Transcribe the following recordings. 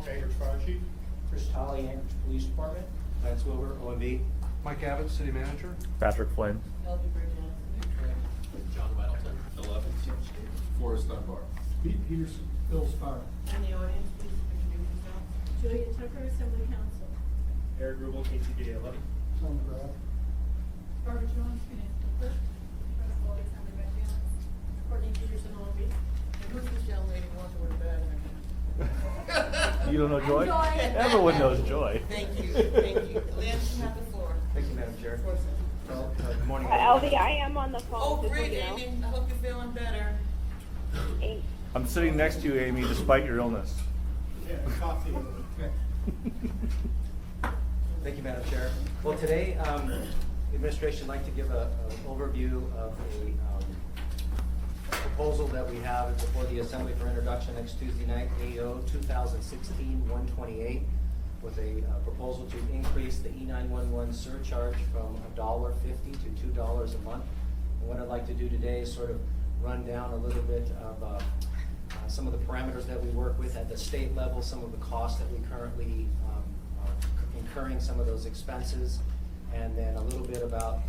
Anchorage Fire Chief. Chris Tolley, Anchorage Police Department. Lance Wilbur, OMB. Mike Abbott, City Manager. Patrick Flynn. Elby Bridges. John Middleton. Phil Evans. Forrest Dunbar. Pete Peterson, Phil's Fire. And the audience, please introduce yourself. Julia Tucker, Assembly Council. Eric Rubel, KCPD 11. Sean McGrath. Barbara Jones, Municipal Clerk. Principal Assembly Veterans. Courtney Peterson, OMB. And who's this young lady who wants to wear bad? You don't know Joy? Joy. Everyone knows Joy. Thank you, thank you. Lance, you have the floor. Thank you, Madam Chair. Well, good morning. Elvie, I am on the phone. Oh, just so great, you know. Amy. I hope you're feeling better. I'm sitting next to you, Amy, despite your illness. Yeah, coffee. Thank you, Madam Chair. Well, today, the administration would like to give an overview of a proposal that we have before the Assembly for introduction next Tuesday night, AO 2016-128, with a proposal to increase the E911 surcharge from $1.50 to $2 a month. And what I'd like to do today is sort of run down a little bit of some of the parameters that we work with at the state level, some of the costs that we currently are incurring, some of those expenses, and then a little bit about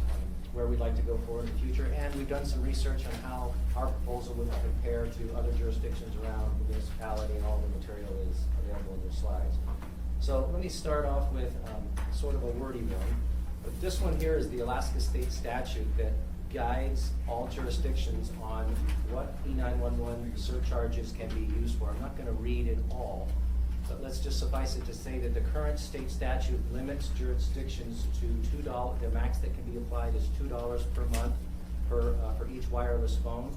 where we'd like to go forward in the future. And we've done some research on how our proposal would compare to other jurisdictions around the municipality, and all the material is available in your slides. So let me start off with sort of a wordy one. But this one here is the Alaska State statute that guides all jurisdictions on what E911 surcharges can be used for. I'm not going to read it all, but let's just suffice it to say that the current state statute limits jurisdictions to $2. The max that can be applied is $2 per month for each wireless phone.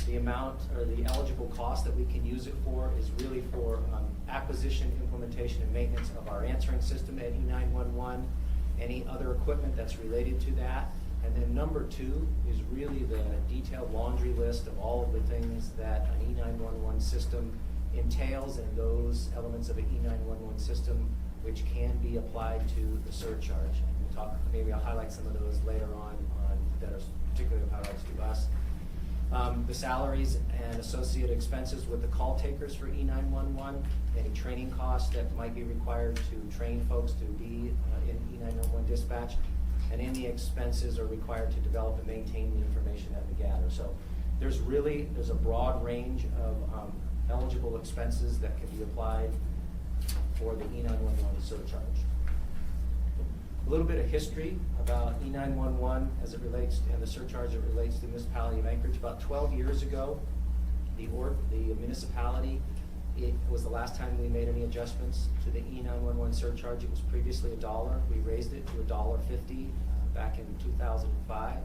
The amount or the eligible cost that we can use it for is really for acquisition, implementation, and maintenance of our answering system at E911, any other equipment that's related to that. And then number two is really the detailed laundry list of all of the things that an E911 system entails, and those elements of an E911 system which can be applied to the surcharge. And we'll talk, maybe I'll highlight some of those later on that are particularly of highlights to us. The salaries and associated expenses with the call takers for E911, any training costs that might be required to train folks to be in E911 dispatch, and any expenses are required to develop and maintain the information that we gather. So there's a broad range of eligible expenses that can be applied for the E911 surcharge. A little bit of history about E911 as it relates, and the surcharge as it relates to the municipality of Anchorage. About 12 years ago, the municipality, it was the last time we made any adjustments to the E911 surcharge. It was previously $1. We raised it to $1.50 back in 2005.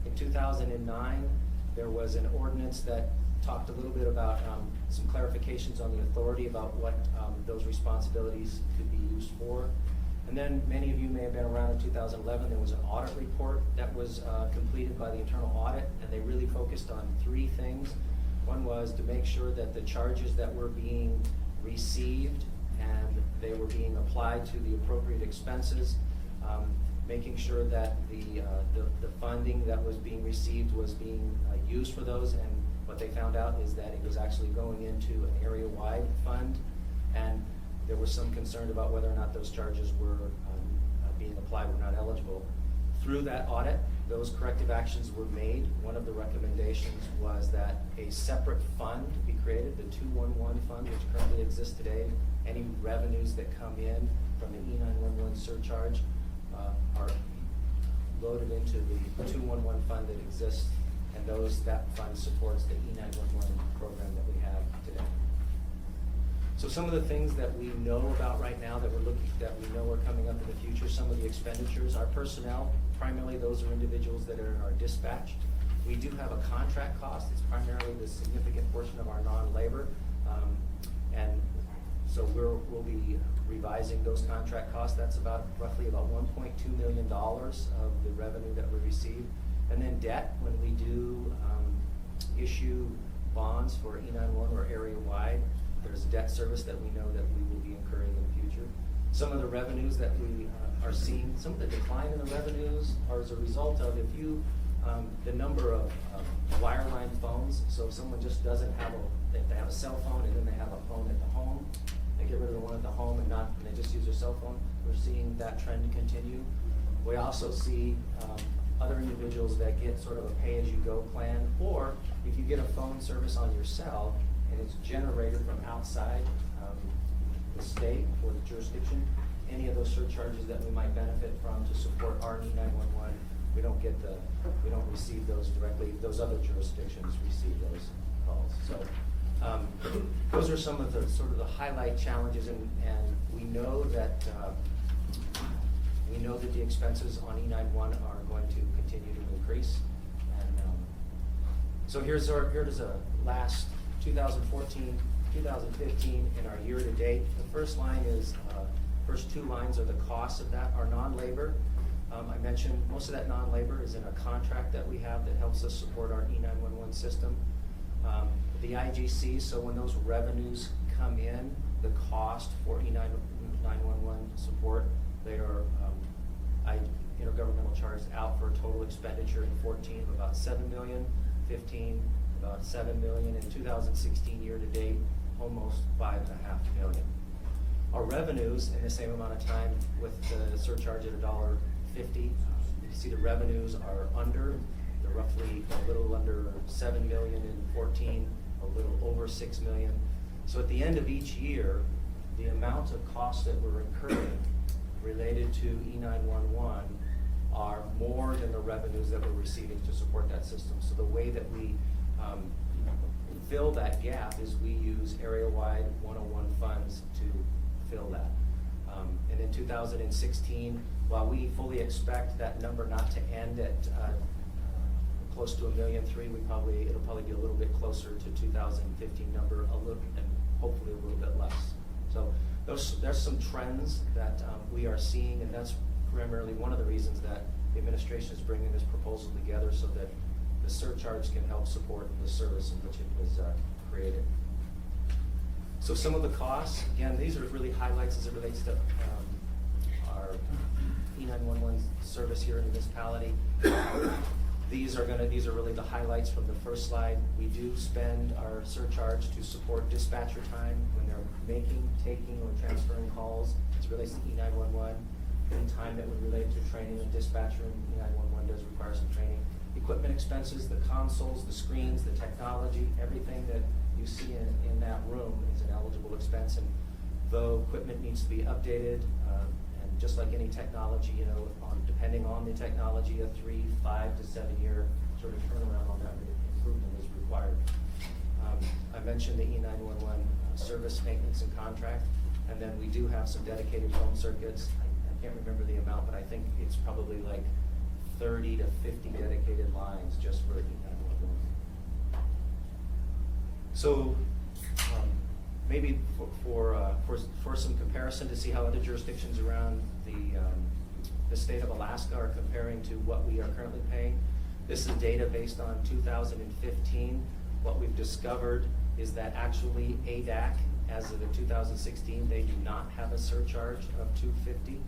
In 2009, there was an ordinance that talked a little bit about some clarifications on the authority about what those responsibilities could be used for. And then many of you may have been around in 2011. There was an audit report that was completed by the internal audit, and they really focused on three things. One was to make sure that the charges that were being received and they were being applied to the appropriate expenses, making sure that the funding that was being received was being used for those. And what they found out is that it was actually going into an area-wide fund, and there was some concern about whether or not those charges were being applied, were not eligible. Through that audit, those corrective actions were made. One of the recommendations was that a separate fund be created, the 211 fund, which currently exists today. Any revenues that come in from the E911 surcharge are loaded into the 211 fund that exists, and that fund supports the E911 program that we have today. So some of the things that we know about right now that we know are coming up in the future, some of the expenditures, our personnel, primarily those are individuals that are in our dispatch. We do have a contract cost. It's primarily the significant portion of our non-labor. And so we'll be revising those contract costs. That's roughly about $1.2 million of the revenue that we receive. And then debt, when we do issue bonds for E911 or area-wide, there's debt service that we know that we will be incurring in the future. Some of the revenues that we are seeing, some of the decline in the revenues are as a result of, if you the number of wireline phones. So if someone just doesn't have if they have a cell phone and then they have a phone at the home, they get rid of the one at the home and they just use their cell phone. We're seeing that trend continue. We also see other individuals that get sort of a pay-as-you-go plan, or if you get a phone service on your cell and it's generated from outside the state or the jurisdiction, any of those surcharges that we might benefit from to support our E911, we don't receive those directly. Those other jurisdictions receive those calls. So those are some of the sort of the highlight challenges, and we know that the expenses on E911 are going to continue to increase. And so here's a last 2014, 2015, and our year to date. The first line is first two lines are the costs of that, our non-labor. I mentioned most of that non-labor is in a contract that we have that helps us support our E911 system. The IGC, so when those revenues come in, the cost for E911 support, they are intergovernmental charged out for a total expenditure in 14 of about $7 million, 15 about $7 million, in 2016 year to date, almost $5.5 million. Our revenues in the same amount of time with the surcharge at $1.50, you see the revenues are they're roughly a little under 7 million in 14, a little over 6 million. So at the end of each year, the amount of costs that we're incurring related to E911 are more than the revenues that we're receiving to support that system. So the way that we fill that gap is we use area-wide 101 funds to fill that. And in 2016, while we fully expect that number not to end at close to $1.3 million, it'll probably be a little bit closer to 2015 number, and hopefully a little bit less. So there's some trends that we are seeing, and that's primarily one of the reasons that the administration is bringing this proposal together, so that the surcharge can help support the service in which it was created. So some of the costs, again, these are really highlights as it relates to our E911 service here in the municipality. These are really the highlights from the first slide. We do spend our surcharge to support dispatcher time when they're making, taking, or transferring calls as it relates to E911. Any time that would relate to training of dispatcher, and E911 does require some training. Equipment expenses, the consoles, the screens, the technology, everything that you see in that room is an eligible expense. And though equipment needs to be updated, and just like any technology, depending on the technology, a 3, 5 to 7 year sort of turnaround on that improvement is required. I mentioned the E911 service maintenance and contract, and then we do have some dedicated phone circuits. I can't remember the amount, but I think it's probably like 30 to 50 dedicated lines just for E911. So maybe for some comparison to see how other jurisdictions around the state of Alaska are comparing to what we are currently paying. This is data based on 2015. What we've discovered is that actually ADAC, as of the 2016, they do not have a surcharge of $250.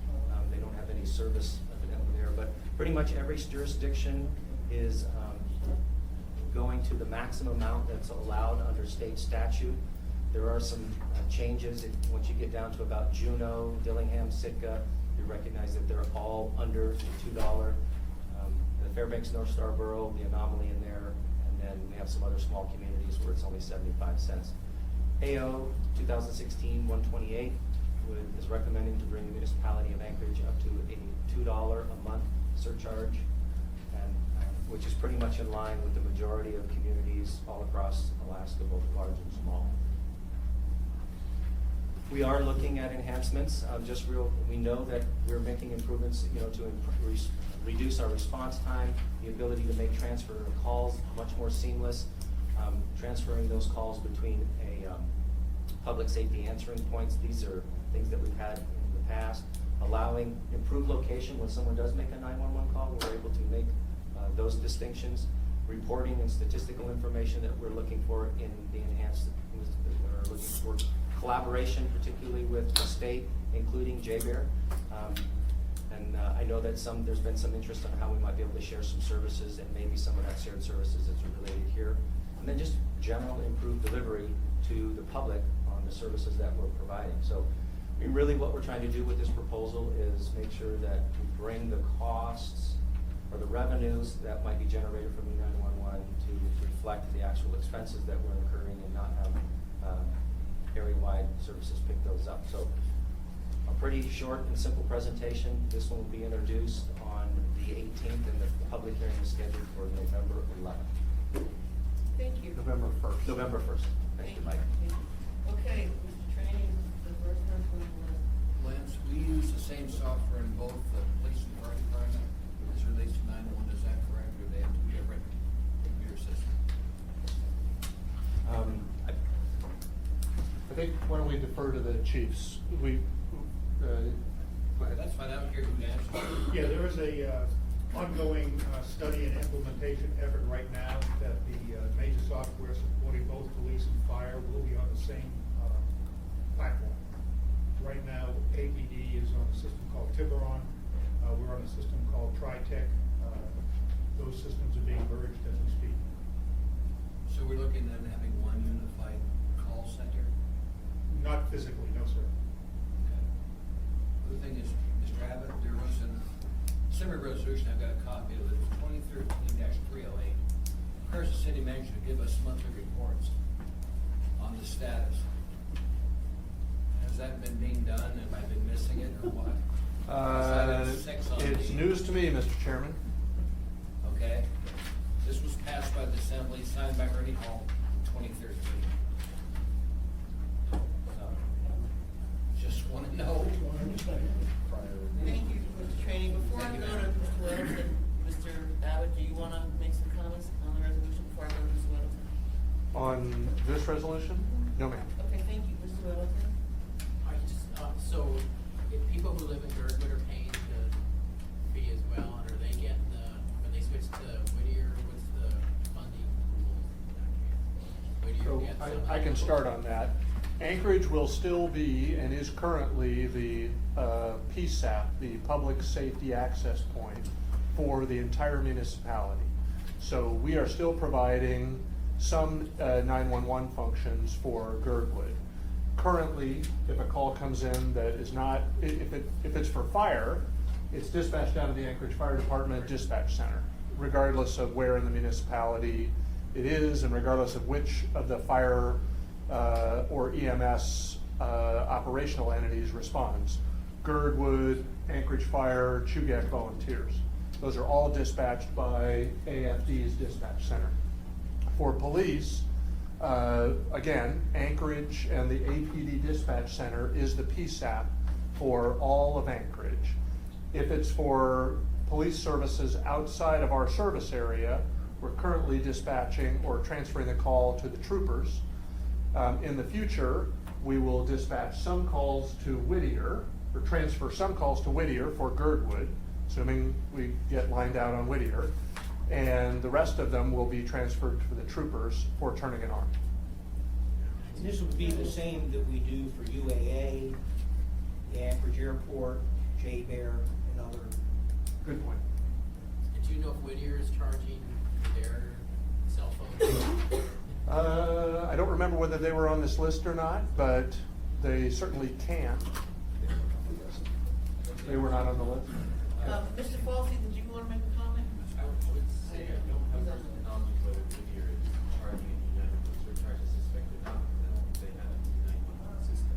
They don't have any service evidently there, but pretty much every jurisdiction is going to the maximum amount that's allowed under state statute. There are some changes once you get down to about Juneau, Dillingham, Sitka. You recognize that they're all under the $2. The Fairbanks, North Star Borough, the anomaly in there, and then we have some other small communities where it's only 75 cents. AO 2016-128 is recommending to bring the municipality of Anchorage up to a $2 a month surcharge, and which is pretty much in line with the majority of communities all across Alaska, both large and small. We are looking at enhancements. We know that we're making improvements, to reduce our response time, the ability to make transfer of calls much more seamless, transferring those calls between public safety answering points. These are things that we've had in the past. Allowing improved location when someone does make a 911 call, we're able to make those distinctions. Reporting and statistical information that we're looking for in the enhanced, we're looking for collaboration, particularly with the state, including JBER. And And I know that there's been some interest on how we might be able to share some services, and maybe some of that shared services is related here. And then just general improved delivery to the public on the services that we're providing. So, I mean, really what we're trying to do with this proposal is make sure that we bring the costs or the revenues that might be generated from E911 to reflect the actual expenses that we're incurring and not have area-wide services pick those up. So a pretty short and simple presentation. This one will be introduced on the 18th, and the public hearing is scheduled for November 11th. Thank you. November 1st. November 1st. Thank you, Mike. Thank you. Okay, Mr. Trainee, the first person on the list. Lance, we use the same software in both the police and fire department as it relates to 911, is that correct, or they have two different computer systems? I think, why don't we defer to the chiefs? Go ahead. That's fine, I don't care who answers. Yeah, there is a ongoing study and implementation effort right now that the major software supporting both police and fire will be on the same platform. Right now, APD is on a system called Tiburon. We're on a system called TriTech. Those systems are being merged as we speak. So we're looking at having one unified call center? Not physically, no, sir. Okay. The thing is, Mr. Abbott, there was a similar resolution, I've got a copy of it, 2013-308. Requires the city manager to give us monthly reports on the status. Has that been being done? Have I been missing it, or what? It's news to me, Mr. Chairman. Okay. This was passed by the Assembly, signed by Ernie Hall in 2013. Just want to know. Thank you, Mr. Trainee. Before I Thank you, go to ma'am. Mr. Weddleton, Mr. Abbott, do you want to make some comments on the resolution before I go to Mr. Weddleton? On this resolution? No, ma'am. Okay, thank you, Mr. Weddleton. I just, so if people who live in Girdwood are paying the fee as well, and are they getting when they switch to Whittier, what's the funding rules in that case? Whittier So gets some I can of start on that. Anchorage will still be and is currently the PSAP, the Public Safety Access Point, for the entire municipality. So we are still providing some 911 functions for Girdwood. Currently, if a call comes in that is not, if it's for fire, it's dispatched out of the Anchorage Fire Department Dispatch Center, regardless of where in the municipality it is, and regardless of which of the fire or EMS operational entities responds. Girdwood, Anchorage Fire, Chugach Volunteers. Those are all dispatched by AFD's dispatch center. For police, again, Anchorage and the APD dispatch center is the PSAP for all of Anchorage. If it's for police services outside of our service area, we're currently dispatching or transferring the call to the troopers. In the future, we will dispatch some calls to Whittier, or transfer some calls to Whittier for Girdwood, assuming we get lined out on Whittier, and the rest of them will be transferred to the troopers for turning it on. This would be the same that we do for UAA, the Anchorage Airport, J-Bear, and other. Good point. Do you know if Whittier is charging their cell phone? I don't remember whether they were on this list or not, but they certainly can. They were not on the list. Mr. Falsey, did you want to make a comment? I would say I don't have personal knowledge of whether Whittier is charging an E911 surcharge. I suspect they're not, because I don't think they have an E911 system.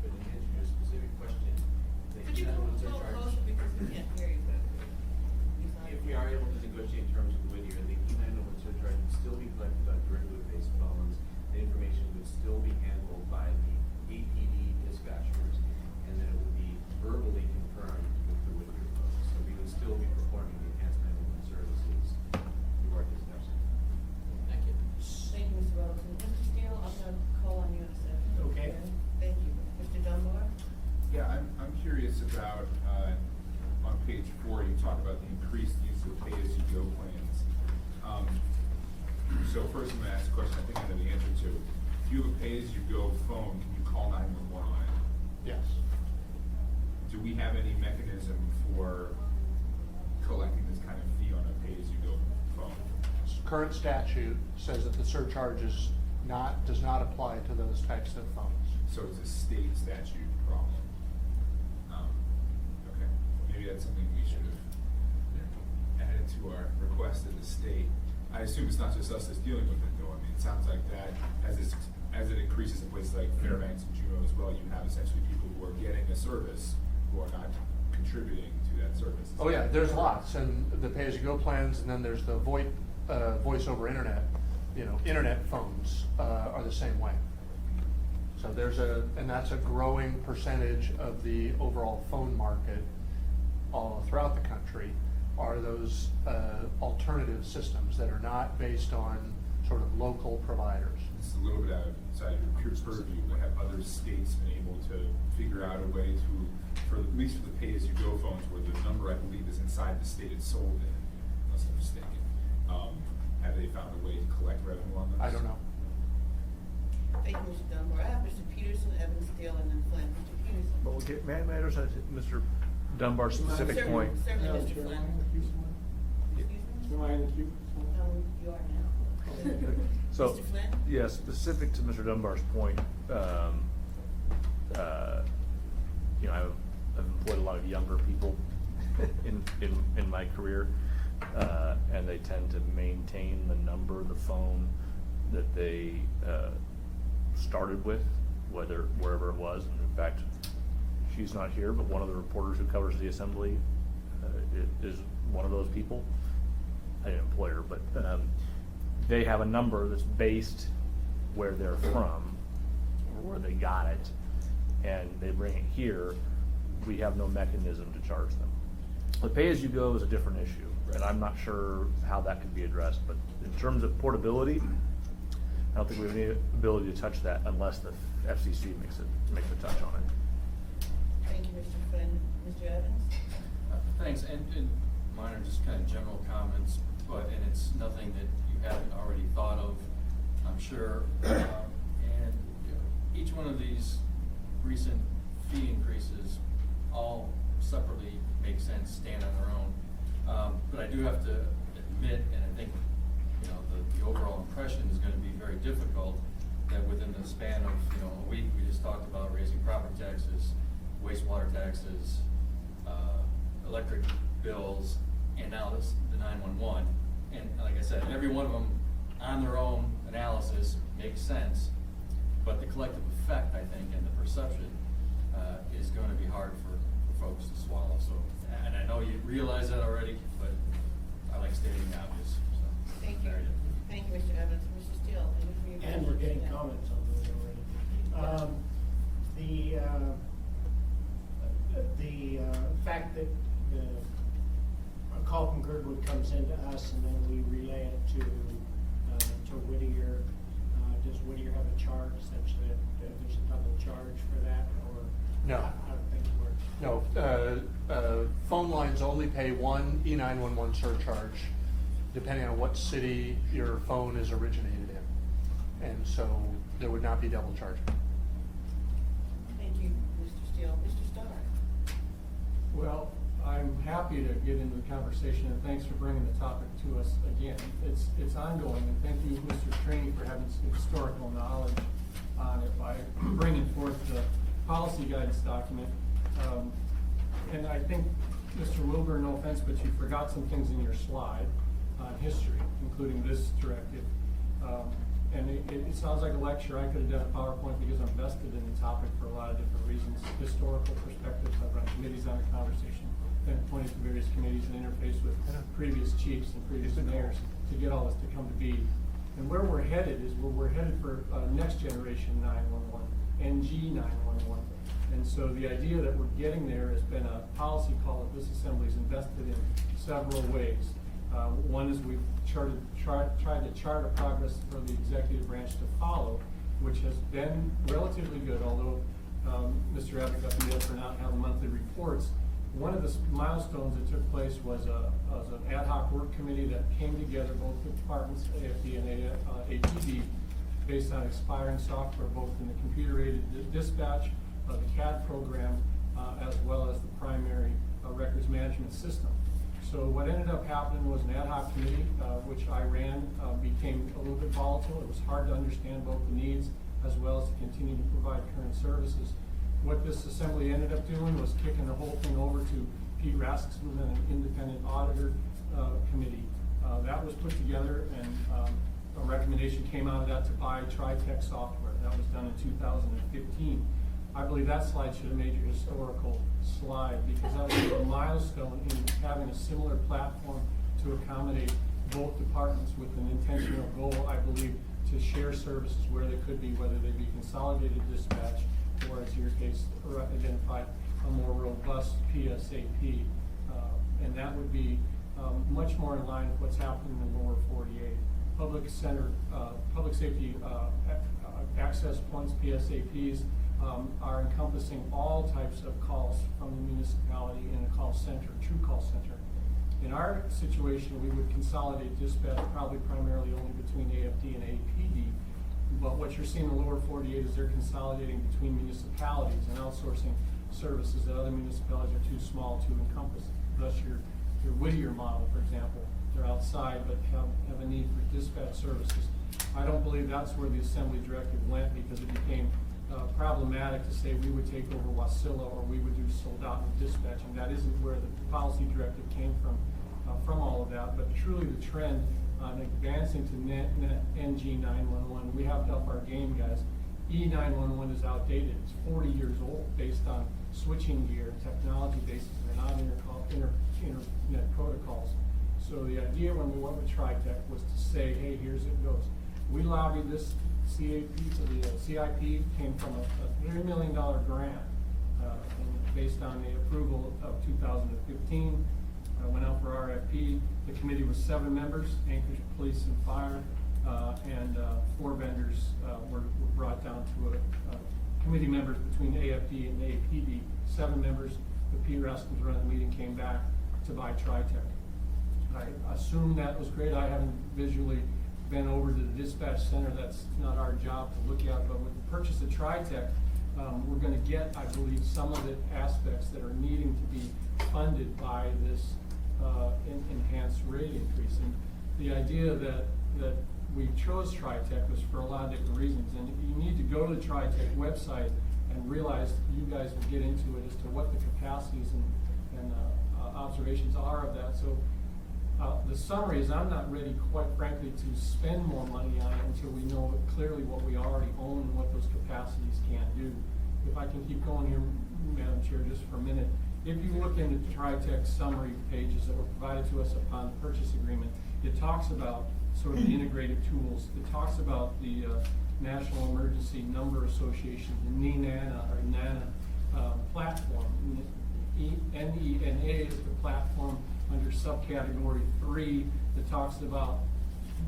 But in answer to your specific question, the Could you go a E911 little surcharge, closer because we can't hear you better? if we are able to negotiate terms with Whittier, the E911 surcharge would still be collected on Girdwood-based phones. The information would still be handled by the APD dispatchers, and then it would be verbally confirmed with the Whittier folks. So we would still be performing the enhanced 911 services through our dispatch center. Thank you. Thank you, Mr. Weddleton. Mr. Steele, I'm going to call on you in a second. Okay. Thank you. Mr. Dunbar? Yeah, I'm curious about, on page 4, you talk about the increased use of pay-as-you-go plans. So first I'm gonna ask a question I think I know the answer to. If you have a pay-as-you-go phone, can you call 911 on it? Yes. Do we have any mechanism for collecting this kind of fee on a pay-as-you-go phone? Current statute says that the surcharge does not apply to those types of phones. So it's a state statute problem. Okay, maybe that's something we should have added to our request of the state. I assume it's not just us that's dealing with it, though. I mean, it sounds like that, as it increases in places like Fairbanks and Juneau as well, you have essentially people who are getting a service who are not contributing to that service. Oh yeah, there's lots, and the pay-as-you-go plans, and then there's the voice over internet. Internet phones are the same way. So and that's a growing percentage of the overall phone market all throughout the country, are those alternative systems that are not based on sort of local providers. It's a little bit outside of your purview, but have other states been able to figure out a way to, at least for the pay-as-you-go phones, where the number I believe is inside the state it's sold in, unless I'm mistaken, have they found a way to collect revenue on those? I don't know. Thank you, Mr. Dunbar. I have Mr. Peterson, Evans, Dale, and then Flynn. Mr. Peterson. But we'll get, may I address Mr. Dunbar's specific Certainly, point? Certainly, Madam Mr. Chair, Flynn. am I in the queue somewhere? Excuse me? Am I in the queue somewhere? You are now. So, Mr. Flynn? yeah, specific to Mr. Dunbar's point, I've employed a lot of younger people in my career, and they tend to maintain the number of the phone that they started with, wherever it was. And in fact, she's not here, but one of the reporters who covers the assembly is one of those people. I didn't employ her, but they have a number that's based where they're from, or where they got it, and they bring it here. We have no mechanism to charge them. The pay-as-you-go is a different issue, and I'm not sure how that could be addressed, but in terms of portability, I don't think we have any ability to touch that unless the FCC makes a touch on it. Thank you, Mr. Flynn. Mr. Evans? Thanks, and mine are just kind of general comments, and it's nothing that you haven't already thought of, I'm sure. And each one of these recent fee increases all separately make sense, stand on their own. But I do have to admit, and I think the overall impression is going to be very difficult, that within the span of a week, we just talked about raising property taxes, wastewater taxes, electric bills, and now this, the 911. And like I said, every one of them on their own analysis makes sense, but the collective effect, I think, and the perception is going to be hard for folks to swallow. So, and I know you realize that already, but I like stating the obvious. So, Thank you. Thank you, Mr. Evans. Mr. Steele? And we're getting comments on those already. The fact that a call from Girdwood comes into us and then we relay it to Whittier, does Whittier have a charge such that there's a double charge for that, or No. how do things work? No, phone lines only pay one E911 surcharge, depending on what city your phone is originated in. And so there would not be double charging. Thank you, Mr. Steele. Mr. Starr? Well, I'm happy to get into the conversation, and thanks for bringing the topic to us again. It's ongoing, and thank you, Mr. Trainee, for having some historical knowledge on it by bringing forth the policy guidance document. And I think, Mr. Wilbur, no offense, but you forgot some things in your slide on history, including this directive. And it sounds like a lecture. I could have done a PowerPoint because I'm vested in the topic for a lot of different reasons. Historical perspectives, I've run committees on the conversation, been appointed to various committees and interfaced with previous chiefs and previous mayors to get all this to come to be. And where we're headed is we're headed for next generation 911, NG 911. And so the idea that we're getting there has been a policy call that this assembly's invested in several ways. One is we've tried to chart a progress for the executive branch to follow, which has been relatively good, although Mr. Abbott got the for not having monthly reports. One of the milestones that took place was an ad hoc work committee that came together, both the departments, AFD and APD, based on expiring software, both in the computer-aided dispatch, the CAD program, as well as the records management system. So what ended up happening was an ad hoc committee, which I ran, became a little bit volatile. It was hard to understand both the needs as well as to continue to provide current services. What this assembly ended up doing was kicking the whole thing over to Pete Rasmussen and an independent auditor committee. That was put together, and a recommendation came out of that to buy TriTech software. That was done in 2015. I believe that slide should have made your historical slide, because that was a milestone in having a similar platform to accommodate both departments with an intentional goal, I believe, to share services where they could be, whether they be consolidated dispatch or, as your case identified, a more robust PSAP. And that would be much more in line with what's happening in the lower 48. Public safety access points, PSAPs, are encompassing all types of calls from the municipality in a call center, true call center. In our situation, we would consolidate dispatch probably primarily only between AFD and APD. But what you're seeing in the lower 48 is they're consolidating between municipalities and outsourcing services that other municipalities are too small to encompass. Thus your Whittier model, for example, they're outside but have a need for dispatch services. I don't believe that's where the assembly directive went, because it became problematic to say we would take over Wasilla or we would do Soldotna dispatching. That isn't where the policy directive came from all of that. But truly the trend on advancing to NG911, we have to up our game, guys. E911 is outdated. It's 40 years old based on switching gear, technology bases. They're not internet protocols. So the idea when we went with TriTech was to say, hey, here's it goes. We lobbied this CIP, so the CIP came from a $3 million grant and based on the approval of 2015. Went out for RFP. The committee was 7 members, Anchorage Police and Fire, and 4 vendors were brought down to a committee members between AFD and APD. 7 members. The Pete Rasmussen running the meeting came back to buy TriTech. I assume that was great. I haven't visually been over to the dispatch center. That's not our job to look at, but with the purchase of TriTech, we're going to get, I believe, some of the aspects that are needing to be funded by this enhanced rate increase. And the idea that we chose TriTech was for a lot of different reasons. And you need to go to the TriTech website and realize you guys will get into it as to what the capacities and observations are of that. So the summary is I'm not ready, quite frankly, to spend more money on it until we know clearly what we already own and what those capacities can do. If I can keep going here, Madam Chair, just for a minute. If you look into TriTech's summary pages that were provided to us upon the purchase agreement, it talks about sort of the integrated tools. It talks about the National Emergency Number Association, the NENA or NANA platform. NENA is the platform under subcategory 3 that talks about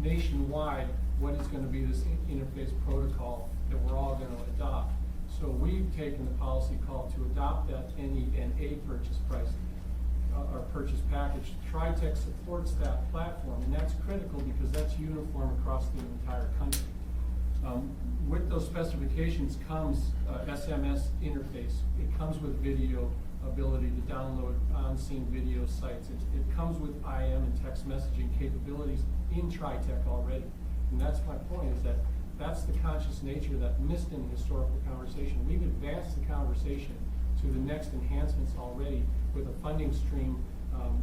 nationwide what is going to be this interface protocol that we're all going to adopt. So we've taken the policy call to adopt that NENA purchase price, our purchase package. TriTech supports that platform, and that's critical because that's uniform across the entire country. With those specifications comes SMS interface. It comes with video ability to download on-scene video sites. It comes with IM and text messaging capabilities in TriTech already. And that's my point, is that that's the conscious nature that missed in the historical conversation. We've advanced the conversation to the next enhancements already with a funding stream,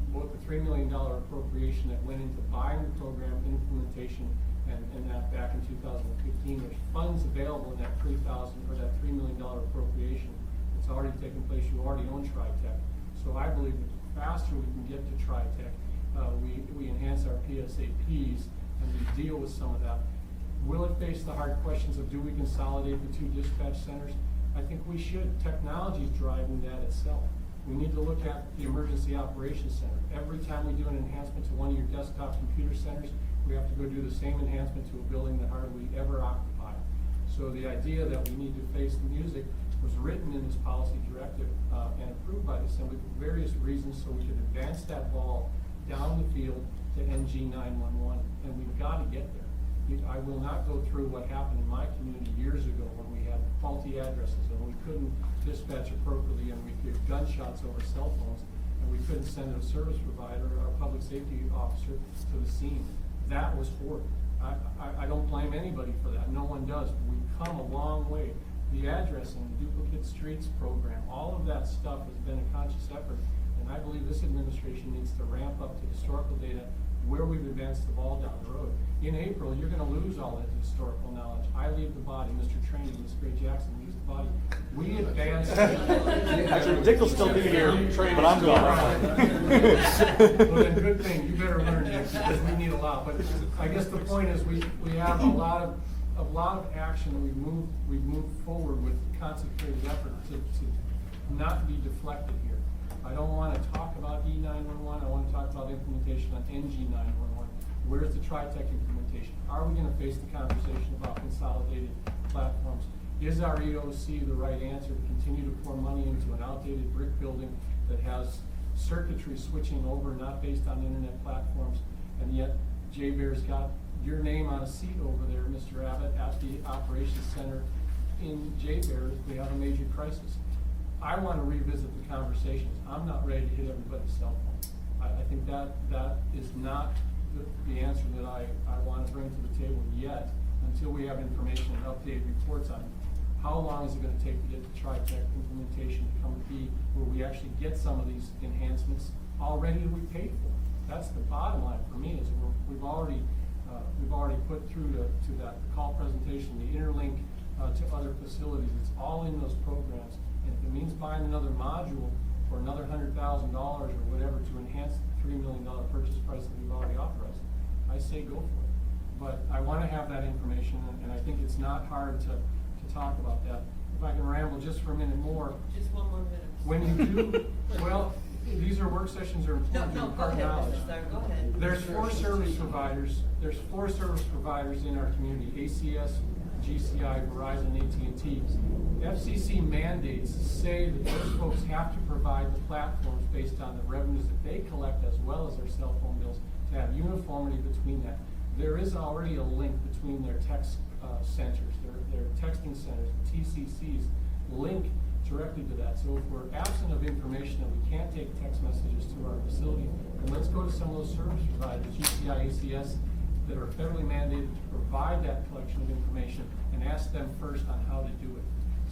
both the $3 million appropriation that went into buying the program, implementation, and that back in 2015. There's funds available in that $3 million appropriation. It's already taken place. You already own TriTech. So I believe that the faster we can get to TriTech, we enhance our PSAPs and we deal with some of that. Will it face the hard questions of do we consolidate the 2 dispatch centers? I think we should. Technology is driving that itself. We need to look at the Emergency Operations Center. Every time we do an enhancement to one of your desktop computer centers, we have to go do the same enhancement to a building that hardly ever occupied. So the idea that we need to face the music was written in this policy directive and approved by the Assembly for various reasons, so we could advance that ball down the field to NG911, and we've got to get there. I will not go through what happened in my community years ago when we had faulty addresses and we couldn't dispatch appropriately and we did gunshots over cell phones. and we couldn't send a service provider or a public safety officer to the scene. That was horrible. I don't blame anybody for that, no one does. We've come a long way. The addressing, the duplicate streets program, all of that stuff has been a conscious effort, and I believe this administration needs to ramp up to historical data where we've advanced the ball down the road. In April, you're gonna lose all that historical knowledge. I leave the body, Mr. Trainee, Ms. Gray Jackson leaves the body. We advanced. Actually, Dick will still be here, but I'm gone. Well, then, good thing, you better learn, Dick, because we need a lot, but I guess the point is, we have a lot of action, and we've moved forward with concentrated effort to not be deflected here. I don't wanna talk about E911, I wanna talk about implementation on NG911. Where's the TriTech implementation? Are we gonna face the conversation about consolidated platforms? Is our EOC the right answer to continue to pour money into an outdated brick building that has circuitry switching over, not based on internet platforms, and yet J-Bear's got your name on a seat over there, Mr. Abbott, at the operations center in J-Bear. We have a major crisis. I want to revisit the conversations. I'm not ready to hit everybody's cell phone. I think that is not the answer that I want to bring to the table yet, until we have information and updated reports on it. How long is it going to take to get the TriTech implementation to come to be where we actually get some of these enhancements already that we paid for? That's the bottom line for me, is we've already put through to that call presentation, the interlink to other facilities. It's all in those programs. And if it means buying another module for another $100,000 or whatever to enhance the $3 million purchase price that we've already authorized, I say go for it. But I want to have that information, and I think it's not hard to talk about that. If I can ramble just for a minute more. Just one more minute. When you do, well, these are work sessions are important to No, go impart ahead, knowledge. Mr. Starr, go ahead. There's four service providers in our community: ACS, GCI, Verizon, AT&T. FCC mandates say that those folks have to provide the platforms based on the revenues that they collect, as well as their cell phone bills, to have uniformity between that. There is already a link between their text centers, their texting centers, the TCCs, link directly to that. So if we're absent of information and we can't take text messages to our facility, then let's go to some of those service providers, GCI, ACS, that are federally mandated to provide that collection of information, and ask them first on how to do it,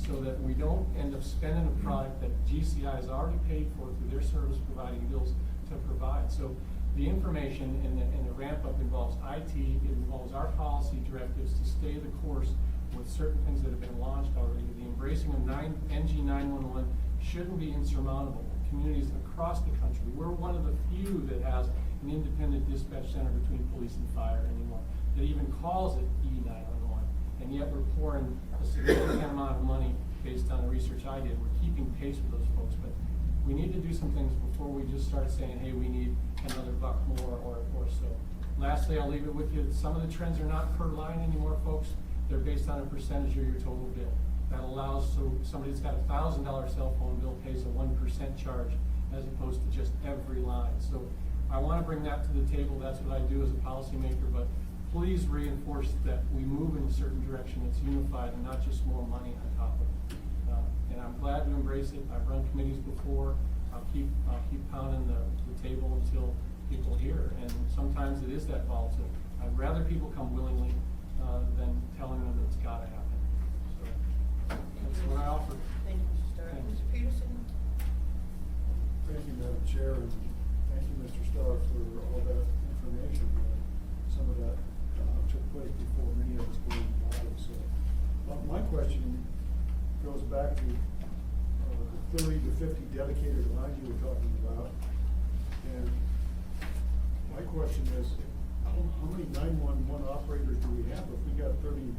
so that we don't end up spending a product that GCI has already paid for through their service providing bills to provide. So the information and the ramp up involves IT, it involves our policy directives to stay the course with certain things that have been launched already. The embracing of NG911 shouldn't be insurmountable. Communities across the country, we're one of the few that has an independent dispatch center between police and fire anymore, that even calls it E911. And yet we're pouring a significant amount of money based on the research I did. We're keeping pace with those folks, but we need to do some things before we just start saying, hey, we need another buck more or so. Lastly, I'll leave it with you. Some of the trends are not per line anymore, folks. They're based on a percentage of your total bill. That allows, so somebody that's got a $1,000 cell phone bill pays a 1% charge as opposed to just every line. So I want to bring that to the table. That's what I do as a policymaker, but please reinforce that we move in a certain direction that's unified and not just more money on top of it. And I'm glad to embrace it. I've run committees before. I'll keep pounding the table until people hear. And sometimes it is that volatile. I'd rather people come willingly than telling them that it's got to happen. So that's what I offer. Thank you, Mr. Starr. Thanks. Mr. Peterson? Thank you, Madam Chair, and thank you, Mr. Starr, for all that information. Some of that took place before many of us were in the body. So my question goes back to the 30 to 50 dedicated lines you were talking about. And my question is, how many 911 operators do we have? If we got 30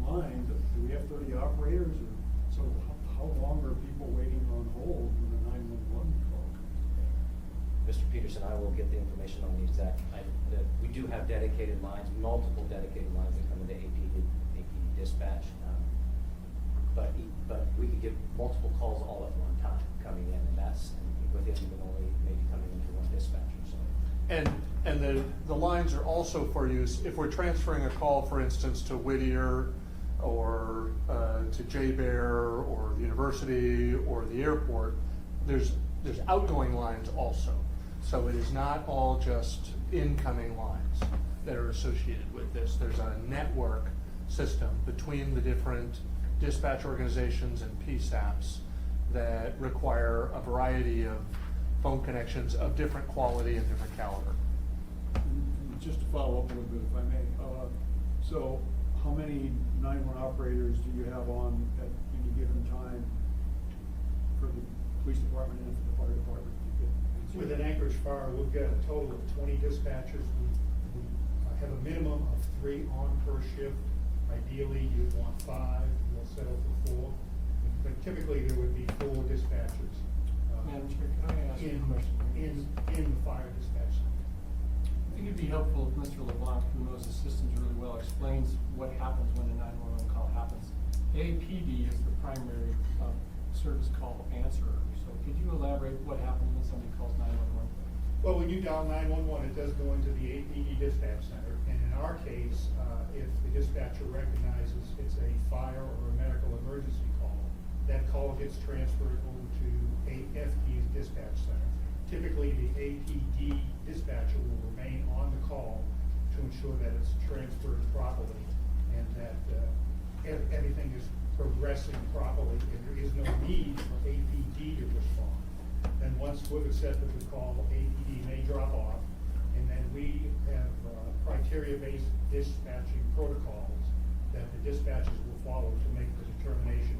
lines, do we have 30 operators? Or so how long are people waiting on hold when a 911 call comes? Mr. Peterson, I will get the information on the exact, we do have dedicated lines, multiple dedicated lines that come into APD dispatch. But we could get multiple calls all at one time coming in, and that's within even only maybe coming into one dispatcher. So. And the lines are also for use if we're transferring a call, for instance, to Whittier or to J-Bear or the university or the airport. there's outgoing lines also. So it is not all just incoming lines that are associated with this. There's a network system between the different dispatch organizations and PSAPs that require a variety of phone connections of different quality and different caliber. And just to follow up a little bit, if I may, so how many 911 operators do you have on at any given time for the police department and for the fire department? With an Anchorage Fire, we've got a total of 20 dispatchers. We have a minimum of 3 on per shift. Ideally, you'd want 5, we'll settle for 4. But typically, there would be 4 dispatchers. Madam Chair, can I ask a question? In the fire dispatch center. I think it'd be helpful if Mr. LeBlanc, who knows the systems really well, explains what happens when a 911 call happens. APD is the primary service call answerer. So could you elaborate what happens when somebody calls 911? Well, when you dial 911, it does go into the APD dispatch center. And in our case, if the dispatcher recognizes it's a fire or a medical emergency call, that call gets transferred over to AFD's dispatch center. Typically, the APD dispatcher will remain on the call to ensure that it's transferred properly and that everything is progressing properly and there is no need for APD to respond. Then once we've accepted the call, APD may drop off, and then we have criteria-based dispatching protocols that the dispatchers will follow to make the determination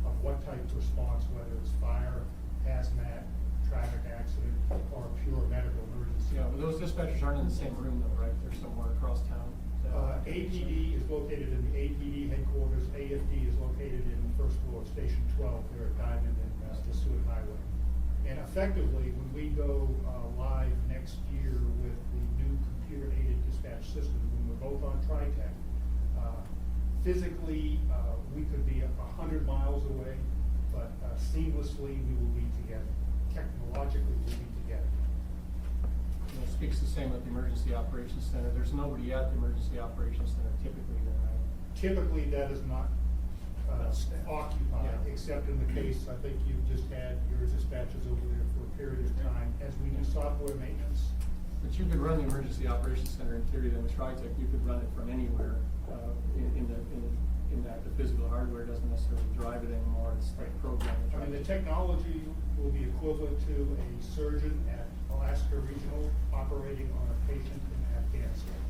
of what type of response, whether it's fire, hazmat, traffic accident, or pure medical emergency. Yeah, but those dispatchers aren't in the same room though, right? They're somewhere across town. APD is located in the APD headquarters. AFD is located in the first floor of Station 12 there at Diamond and the Seward Highway. And effectively, when we go live next year with the new computer-aided dispatch system, when we're both on TriTech, physically we could be 100 miles away, but seamlessly we will be together. Technologically, we'll be together. And it speaks the same with the emergency operations center. There's nobody at the emergency operations center typically there, right? Typically, that is not occupied, Yeah. except in the case, I think you've just had your dispatchers over there for a period of time as we do software maintenance. But you could run the emergency operations center in theory, then with TriTech, you could run it from anywhere, in that the physical hardware doesn't necessarily drive it anymore, it's like programmed. I mean, the technology will be equivalent to a surgeon at Alaska Regional operating on a patient in Afghanistan.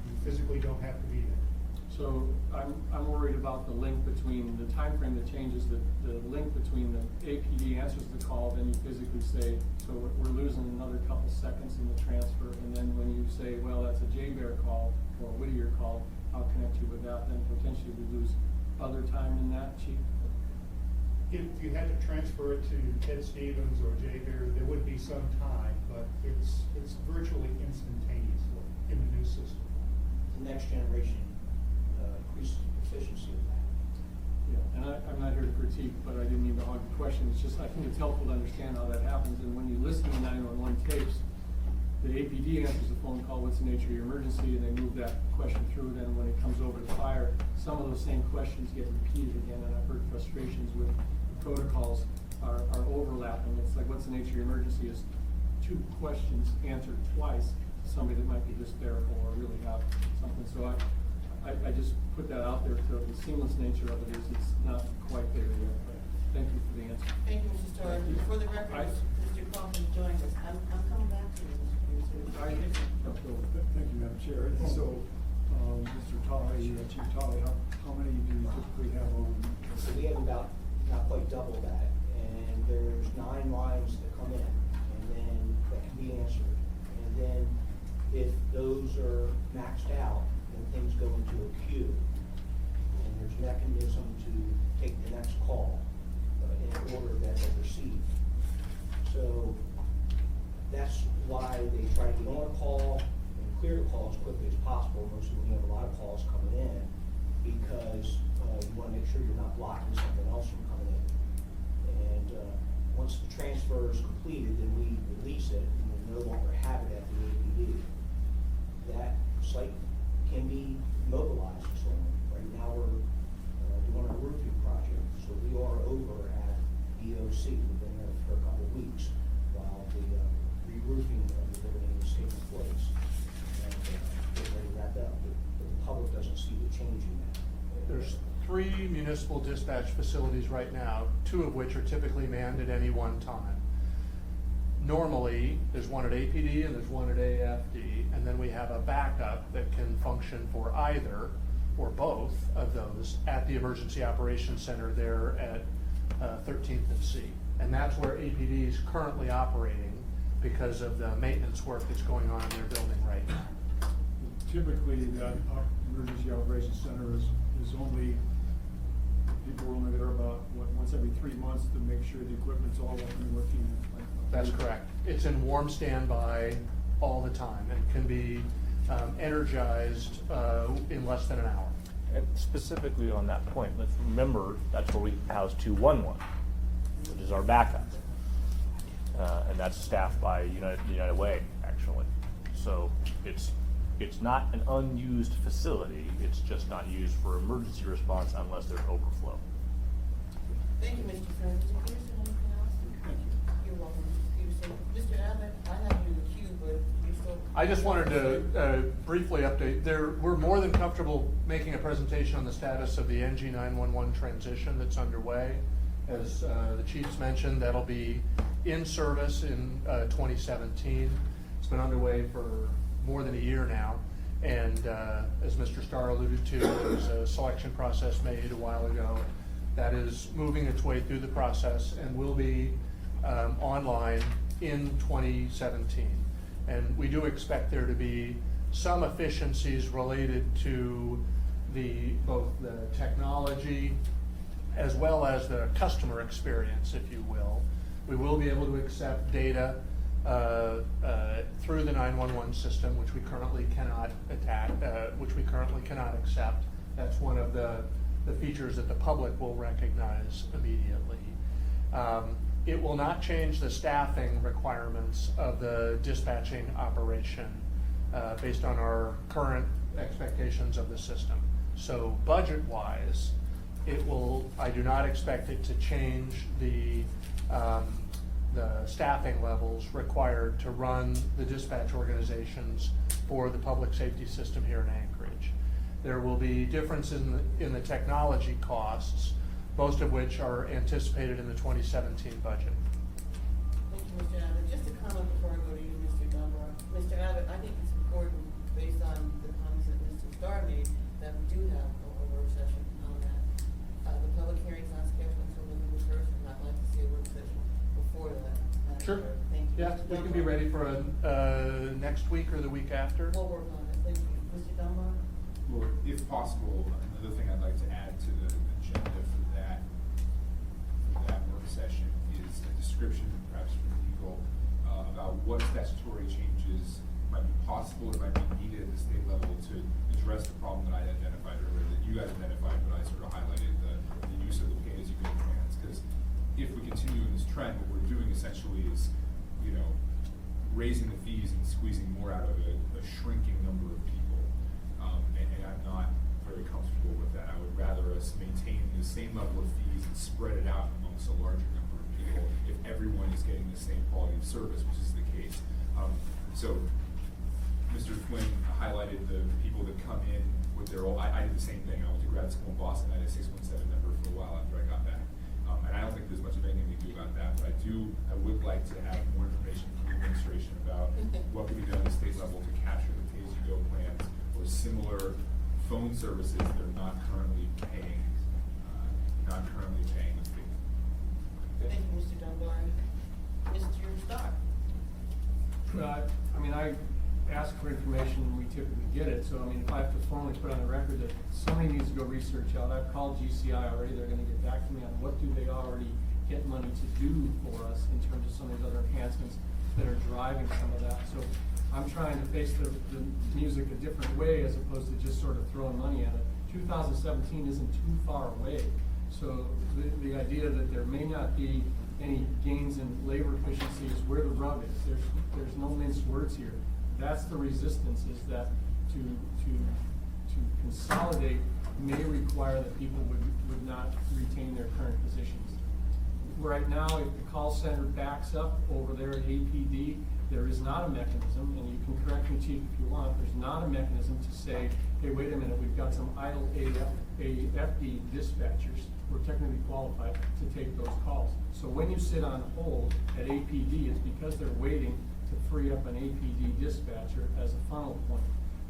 You physically don't have to be there. So I'm worried about the link between the time frame that changes, the link between the APD answers the call, then you physically say, so we're losing another couple seconds in the transfer, and then when you say, well, that's a J-Bear call or a Whittier call, I'll connect you with that, then potentially we lose other time in that, Chief? If you had to transfer it to Ted Stevens or J-Bear, there would be some time, but it's virtually instantaneously in the new system. The next generation increases the efficiency of that. Yeah, and I'm not here to critique, but I didn't mean to hog the question. It's just, I think it's helpful to understand how that happens. And when you listen to 911 tapes, the APD answers the phone call, what's the nature of your emergency, and they move that question through. Then when it comes over to fire, some of those same questions get repeated again. And I've heard frustrations with the protocols are overlapping. It's like, what's the nature of your emergency is 2 questions answered twice to somebody that might be hysterical or really have something. So I just put that out there, so the seamless nature of it is it's not quite there yet, but thank you for the answer. Thank you, Mr. Starr. For the record, Mr. Kaufman joined us. I'm coming back to you, Mr. Thank you, Madam Chair. And so, Mr. Tully, Chief Tully, how many do you typically have on? So we have about, not quite double that, and there's 9 lines that come in, and then that can be answered. And then if those are maxed out, then things go into a queue. And there's a mechanism to take the next call in order that they're received. So that's why they try to get on a call and clear the call as quickly as possible, mostly when you have a lot of calls coming in, because you want to make sure you're not blocking something else from coming in. And once the transfer is completed, then we release it, and we no longer have it at the APD. That site can be mobilized. So right now we're doing a roofing project, so we are over at EOC. We've been there for a couple 3 municipal dispatch facilities right now, 2 of which are typically manned at any one time. Normally, there's one at APD and there's one at AFD, and then we have a backup that can function for either or both of those at the Emergency Operations Center there at 13th and C. And that's where APD is currently operating because of the maintenance work that's going on in their building right now. Typically, that emergency operations center is only, people are only there about, once every 3 months to make sure the equipment's all up and working. That's correct. It's in warm standby all the time and can be energized in less than an hour. And specifically on that point, let's remember that's where we house 211, which is our backup. And that's staffed by United Way, actually. So it's not an unused facility, it's just not used for emergency response unless there's overflow. Thank you, Mr. Friend. Mr. Peterson, anything else? Thank you. You're welcome, Mr. Peterson. Mr. Abbott, I have you in the queue, but you're still. I just wanted to briefly update. We're more than comfortable making a presentation on the status of the NG 911 transition that's underway. As the chiefs mentioned, that'll be in service in 2017. It's been underway for more than a year now. And as Mr. Starr alluded to, there was a selection process made a while ago. That is moving its way through the process and will be online in 2017. And we do expect there to be some efficiencies related to both the technology as well as the customer experience, if you will. We will be able to accept data through the 911 system, which we currently cannot accept. That's one of the features that the public will recognize immediately. It will not change the staffing requirements of the dispatching operation based on our current expectations of the system. So budget-wise, I do not expect it to change the staffing levels required to run the dispatch organizations for the public safety system here in Anchorage. There will be differences in the technology costs, most of which are anticipated in the 2017 budget. Thank you, Mr. Abbott. Just a comment before I go to you, Mr. Dunbar. Mr. Abbott, I think it's important, based on the comments that Mr. Starr made, that we do have a work session on that. The public hearing's not scheduled until November 1st, and I'd like to see a work session before that. Sure. Thank you. Yeah, Mr. we can Dunbar. be ready for next week or the week after. We'll work on it. Thank you. Mr. Dunbar? Well, if possible, another thing I'd like to add to the agenda for that work session is a description, perhaps from legal, about what statutory changes might be possible or might be needed at the state level to address the problem that I identified earlier, that you guys identified, but I sort of highlighted the use of the pay-as-you-go plans. Because if we continue in this trend, what we're doing essentially is, raising the fees and squeezing more out of a shrinking number of people. And I'm not very comfortable with that. I would rather us maintain the same level of fees and spread it out amongst a larger number of people if everyone is getting the same quality of service, which is the case. So Mr. Flynn highlighted the people that come in with their old, I did the same thing. I went to grad school in Boston. I had a 617 number for a while after I got back. And I don't think there's much of anything we can do about that, but I would like to have more information from the administration about what we can do on the state level to capture the pay-as-you-go plans or similar phone services that are not currently paying the fee. Thank you, Mr. Dunbar. Mr. Starr? I ask for information and we typically get it, so if I have to formally put on the record that somebody needs to go research out, I've called GCI already, they're gonna get back to me on what do they already get money to do for us in terms of some of these other enhancements that are driving some of that. So I'm trying to face the music a different way as opposed to just sort of throwing money at it. 2017 isn't too far away. So the idea that there may not be any gains in labor efficiency is where the rub is. There's no minced words here. That's the resistance, is that to consolidate may require that people would not retain their current positions. right now, if the call center backs up over there at APD, there is not a mechanism, and you can correct me, Chief, if you want, there's not a mechanism to say, hey, wait a minute, we've got some idle AFD dispatchers who are technically qualified to take those calls. So when you sit on hold at APD, it's because they're waiting to free up an APD dispatcher as a funnel point.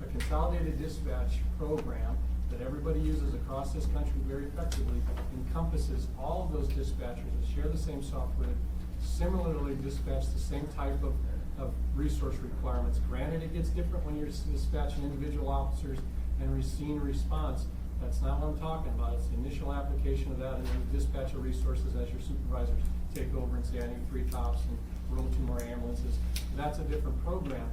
A consolidated dispatch program that everybody uses across this country very effectively encompasses all of those dispatchers that share the same software, similarly dispatch the same type of resource requirements. Granted, it gets different when you're dispatching individual officers and seeing response. That's not what I'm talking about. It's the initial application of that, and then the dispatch of resources as your supervisors take over and say, I need 3 cops and roll 2 more ambulances. That's a different program.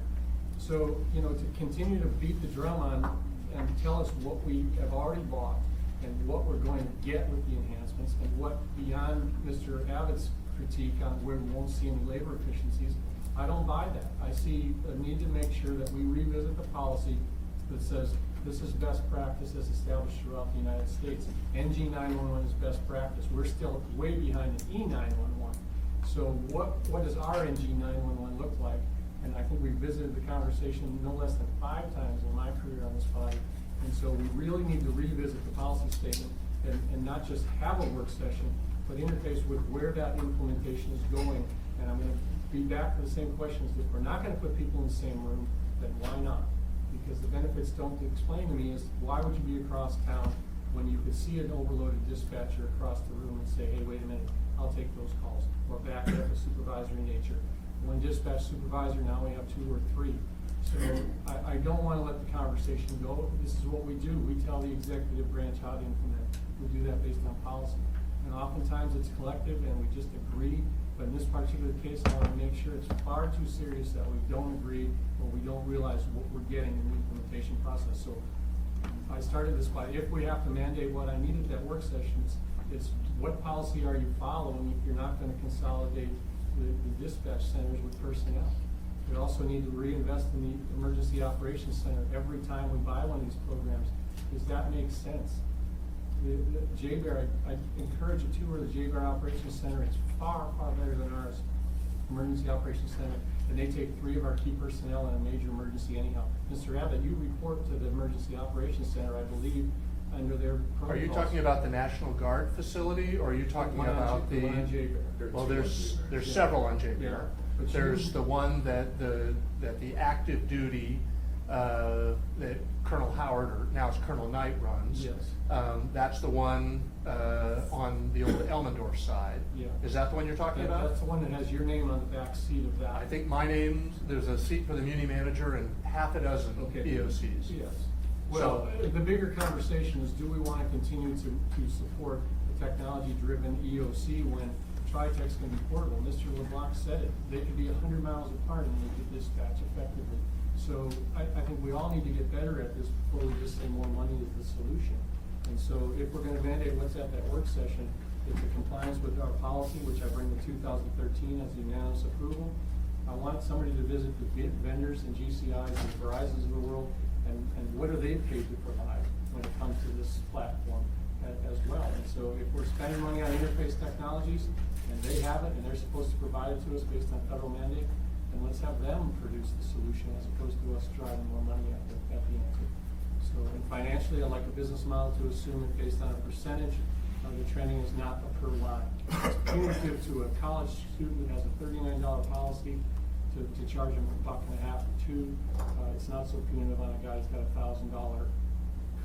So, you know, to continue to beat the drum on and tell us what we have already bought and what we're going to get with the enhancements, and what beyond Mr. Abbott's critique on where we won't see any labor efficiencies, I don't buy that. I see a need to make sure that we revisit the policy that says this is best practice as established throughout the United States. NG 911 is best practice. We're still way behind the E911. So what does our NG 911 look like? And I think we visited the conversation no less than 5 times in my career on this body. And so we really need to revisit the policy statement and not just have a work session, but interface with where that implementation is going. And I'm gonna be back to the same questions. If we're not gonna put people in the same room, then why not? Because the benefits don't explain to me is why would you be across town when you could see an overloaded dispatcher across the room and say, hey, wait a minute, I'll take those calls, or back it up a supervisory nature. One dispatch supervisor, now we have 2 or 3. So I don't want to let the conversation go. This is what we do. We tell the executive branch how to implement. We do that based on policy. And oftentimes it's collective and we just agree. But in this particular case, I want to make sure it's far too serious that we don't agree or we don't realize what we're getting in the implementation process. So I started this by, if we have to mandate what I needed at work sessions, it's what policy are you following if you're not going to consolidate the dispatch centers with personnel. We also need to reinvest in the emergency operations center every time we buy one of these programs. Does that make sense? The JBER, I encourage a tour of the JBER Operations Center. It's far, far better than ours, Emergency Operations Center. And they take 3 of our key personnel in a major emergency anyhow. Mr. Abbott, you report to the Emergency Operations Center, I believe, under their protocols. Are you talking about the National Guard facility, or are you talking about the? One on JBER. Well, there's several on JBER. Yeah, but There's the one that the active duty, that Colonel Howard, or now it's Colonel Knight runs. Yes. That's the one, on the old Elmendorf side. Yeah. Is that the one you're talking about? That's the one that has your name on the back seat of that. I think my name, there's a seat for the muni manager and half a dozen Okay. EOCs. Yes. Well, the bigger conversation is, do we want to continue to support the technology-driven EOC when Tri-Tech's going to be portable? Mr. LeBlanc said it. They could be 100 miles apart and they could dispatch effectively. So I think we all need to get better at this before we just say more money is the solution. And so if we're going to mandate what's at that work session, it's a compliance with our policy, which I bring to 2013 as the unanimous approval. I want somebody to visit the vendors and GCIs and Verizons of the world, and what are they paid to provide when it comes to this platform as well. And so if we're spending money on interface technologies, and they have it, and they're supposed to provide it to us based on federal mandate, then let's have them produce the solution as opposed to us driving more money at the answer. So, and financially, I like a business model to assume it based on a percentage. The training is not a per line. It's punitive to a college student who has a $39 policy to charge him $1.50 or $2. It's not so punitive on a guy who's got a $1,000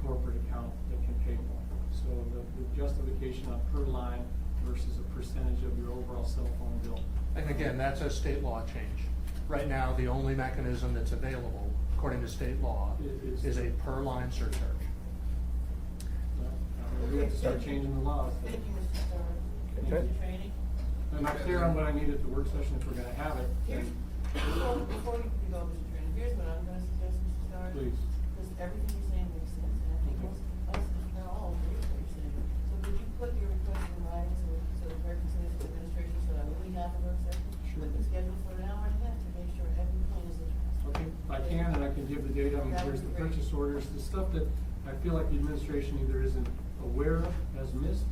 corporate account that can pay more. So the justification on per line versus a percentage of your overall cell phone bill. And again, that's a state law change. Right now, the only mechanism that's available, according to state law, is a per line surcharge. Well, we have to start changing the laws. Thank you, Mr. Starr. Okay. Mr. Training? I'm not clear on what I need at the work session if we're gonna have it. Here's, before you go, Mr. Training, here's what I'm gonna suggest, Mr. Starr. Please. Because everything you're saying makes sense, and I think most of us, if not all, agree with what you're saying. So could you put your request in writing so the clerk can send it to the administration so that when we have a work session, Sure. we can schedule for an hour and a half to make sure everyone is interested. Okay, I can, and I can give the data. I mean, That there's would the be great. purchase orders, the stuff that I feel like the administration either isn't aware of, has missed,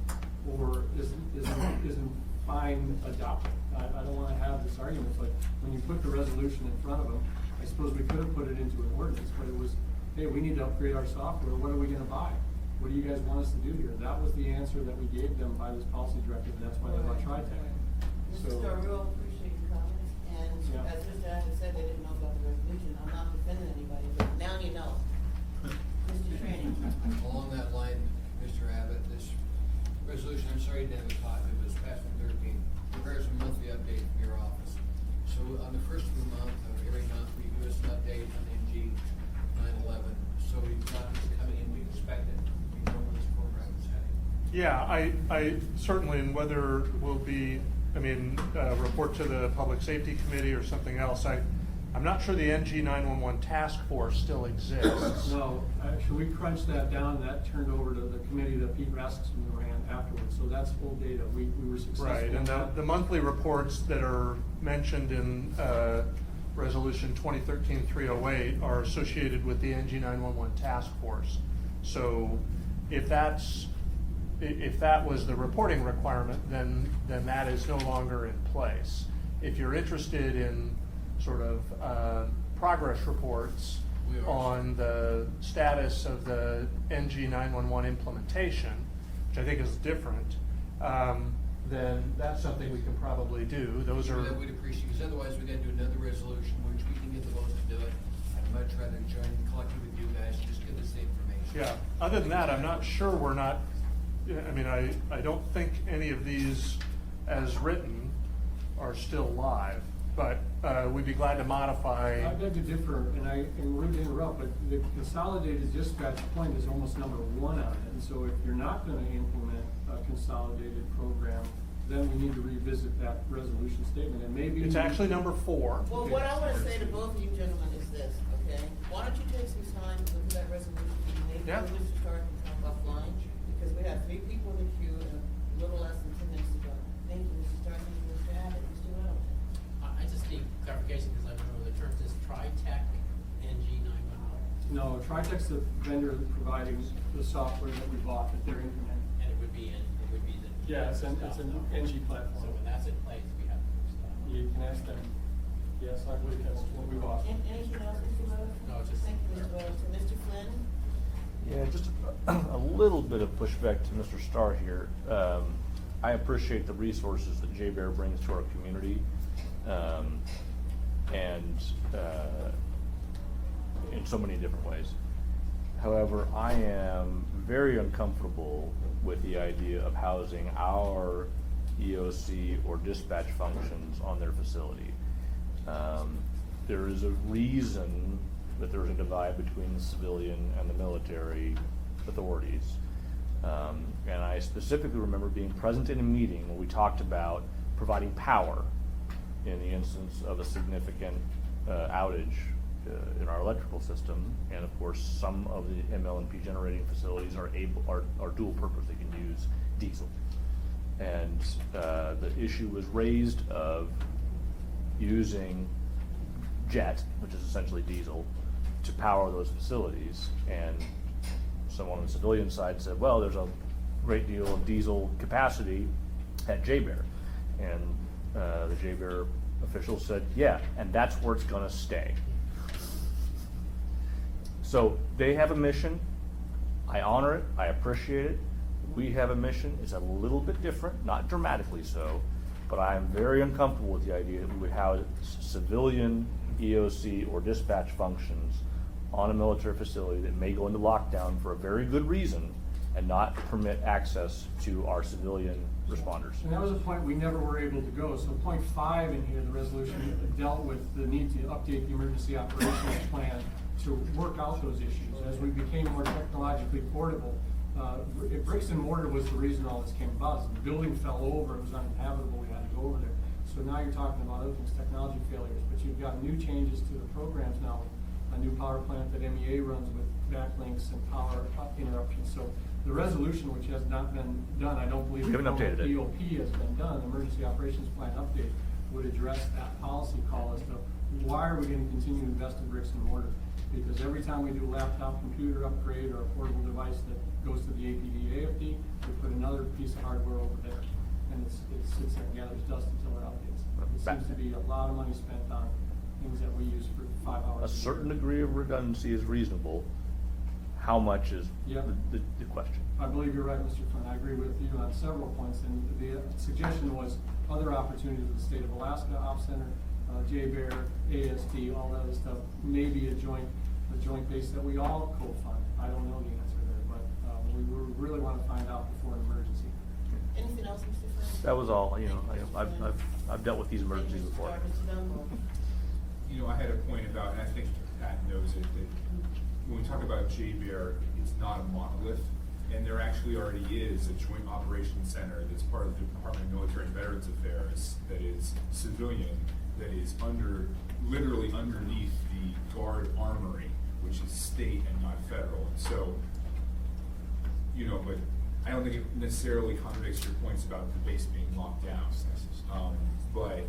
or isn't fine, adopt it. I don't wanna have this argument, but when you put the resolution in front of them, I suppose we could have put it into an ordinance, but it was, hey, we need to upgrade our software, what are we gonna buy? What do you guys want us to do here? That was the answer that we gave them by this policy directive, and that's why they bought TriTech. Mr. So- Starr, we all appreciate your comments, and Yeah. as Mr. Adams said, they didn't know about the resolution. I'm not defending anybody, but now you know. Mr. Trainee. Along that line, Mr. Abbott, this resolution, I'm sorry you didn't have a copy, but it's passed from 13, prepares a monthly update from your office. So on the first of the month, every month, we give us an update on NG 911. So we've got this coming in, we expect it, we know where this program is heading. Yeah, I certainly, and whether will be, report to the Public Safety Committee or something else, I'm not sure the NG 911 task force still exists. No, actually, we crunched that down, that turned over to the committee that Pete Rasmussen ran afterwards, so that's full data, we were successful. Right, in and that. the monthly reports that are mentioned in Resolution 2013-308 are associated with the NG 911 task force. So if that was the reporting requirement, then that is no longer in place. If you're interested in sort of progress reports We are. on the status of the NG 911 implementation, which I think is different, then that's something we can probably do. Those are. That we'd appreciate, because otherwise we gotta do another resolution, which we can get the votes to do it. I'd much rather join collectively with you guys, just get us the information. Yeah, other than that, I'm not sure we're not, I don't think any of these as written are still live, but we'd be glad to modify. I beg to differ, and rude to interrupt, but the consolidated dispatch point is almost number 1 on it, and so if you're not gonna implement a consolidated program, then we need to revisit that resolution statement, and maybe. It's actually number 4. Well, what I wanna say to both of you gentlemen is this, okay? Why don't you take some time to look at that resolution, maybe Yeah. Mr. Starr can talk offline, because we have 3 people in the queue and a little less than 10 minutes to go. Thank you, Mr. Starr, thank you, Mr. Abbott, Mr. Middleton. I just need clarification, because I don't know the term, is TriTech NG 911? No, TriTech's the vendor providing the software that we bought that they're implementing. And it would be the. Yeah, it's an stuff. NG platform. So when that's in place, we have to do stuff. You can ask them. Yes, I believe that's what we bought. Anything else, Mr. Middleton? No, it's just- Thank you, Mr. Middleton. Mr. Flynn? Yeah, just a little bit of pushback to Mr. Starr here. I appreciate the resources that J-Bear brings to our community, and in so many different ways. However, I am very uncomfortable with the idea of housing our EOC or dispatch functions on their facility. There is a reason that there's a divide between the civilian and the military authorities. And I specifically remember being present in a meeting where we talked about providing power in the instance of a significant outage in our electrical system. And of course, some of the ML&P generating facilities are dual purpose, they can use diesel. And the issue was raised of using jet, which is essentially diesel, to power those facilities. And someone on the civilian side said, well, there's a great deal of diesel capacity at J-Bear. And the J-Bear officials said, yeah, and that's where it's gonna stay. So they have a mission. I honor it, I appreciate it. We have a mission, it's a little bit different, not dramatically so, but I am very uncomfortable with the idea that we would house civilian EOC or dispatch functions on a military facility that may go into lockdown for a very good reason and not permit access to our civilian responders. And that was a point we never were able to go. So point 5 in here, the resolution dealt with the need to update the emergency operations plan to work out those issues. As we became more technologically portable, bricks and mortar was the reason all this came about. The building fell over, it was uninhabitable, we had to go over there. So now you're talking about other things, technology failures, but you've got new changes to the programs now. A new power plant that MEA runs with backlinks and power interruptions. So the resolution, which has not been done, I don't believe. We haven't updated it. EOP has been done, emergency operations plan update would address that policy call as to why are we gonna continue to invest in bricks and mortar? Because every time we do a laptop computer upgrade or a portable device that goes to the APD, AFD, we put another piece of hardware over there. and it sits there and gathers dust until it outdates. It seems to be a lot of money spent on things that we use for 5 hours. A year. certain degree of redundancy is reasonable. How much is Yep. the question? I believe you're right, Mr. Flynn. I agree with you on several points, and the suggestion was other opportunities with the State of Alaska Op Center, JBEAR, ASD, all that other stuff, maybe a joint base that we all co-fund. I don't know the answer there, but we really want to find out before an emergency. Anything else, Mr. Flynn? That was all, you know, Thank you, Mr. Flynn. I've dealt with these emergencies Thank you, before. Mr. Dunbar. You know, I had a point about, and I think Pat knows it, that when we talk about JBEAR, it's not a monolith. And there actually already is a joint operations center that's part of the Department of Military and Veterans Affairs that is civilian, that is literally underneath the Guard Armory, which is state and not federal. And so, you know, but I don't think it necessarily contradicts your points about the base being locked down. But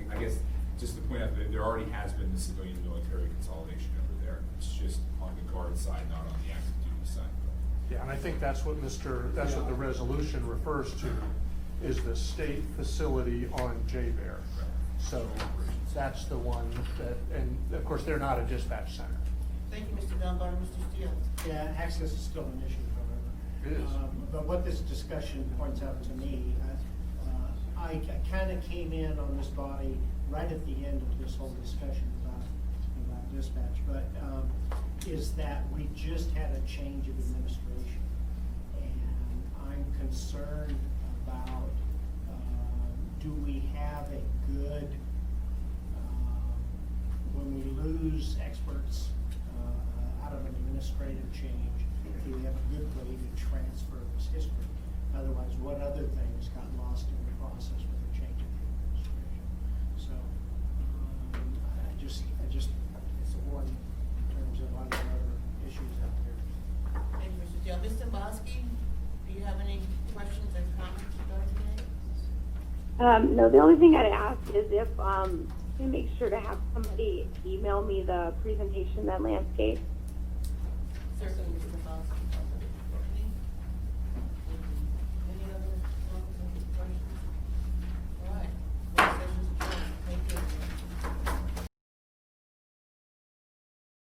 I guess just to point out that there already has been the civilian military consolidation over there. It's just on the Guard side, not on the active duty side. Yeah, and I think that's what the resolution refers to, is the state facility on JBEAR. So that's the one that, and of course, they're not a dispatch center. Thank you, Mr. Dunbar. Mr. Steele? Yeah, access is still an issue, however. It is. But what this discussion points out to me, I kind of came in on this body right at the end of this whole discussion about dispatch, but is that we just had a change of administration. And I'm concerned about, do we have a good, when we lose experts out of an administrative change, do we have a good way to transfer this history? Otherwise, what other things got lost in the process with the change of the administration? So, I just, it's a warning in terms of other issues out there. Thank you, Mr. Steele. Mr. Bosky, do you have any questions or comments regarding today? No, the only thing I'd ask is if to make sure to have somebody email me the presentation, that landscape. Certainly, Mr. Bosky.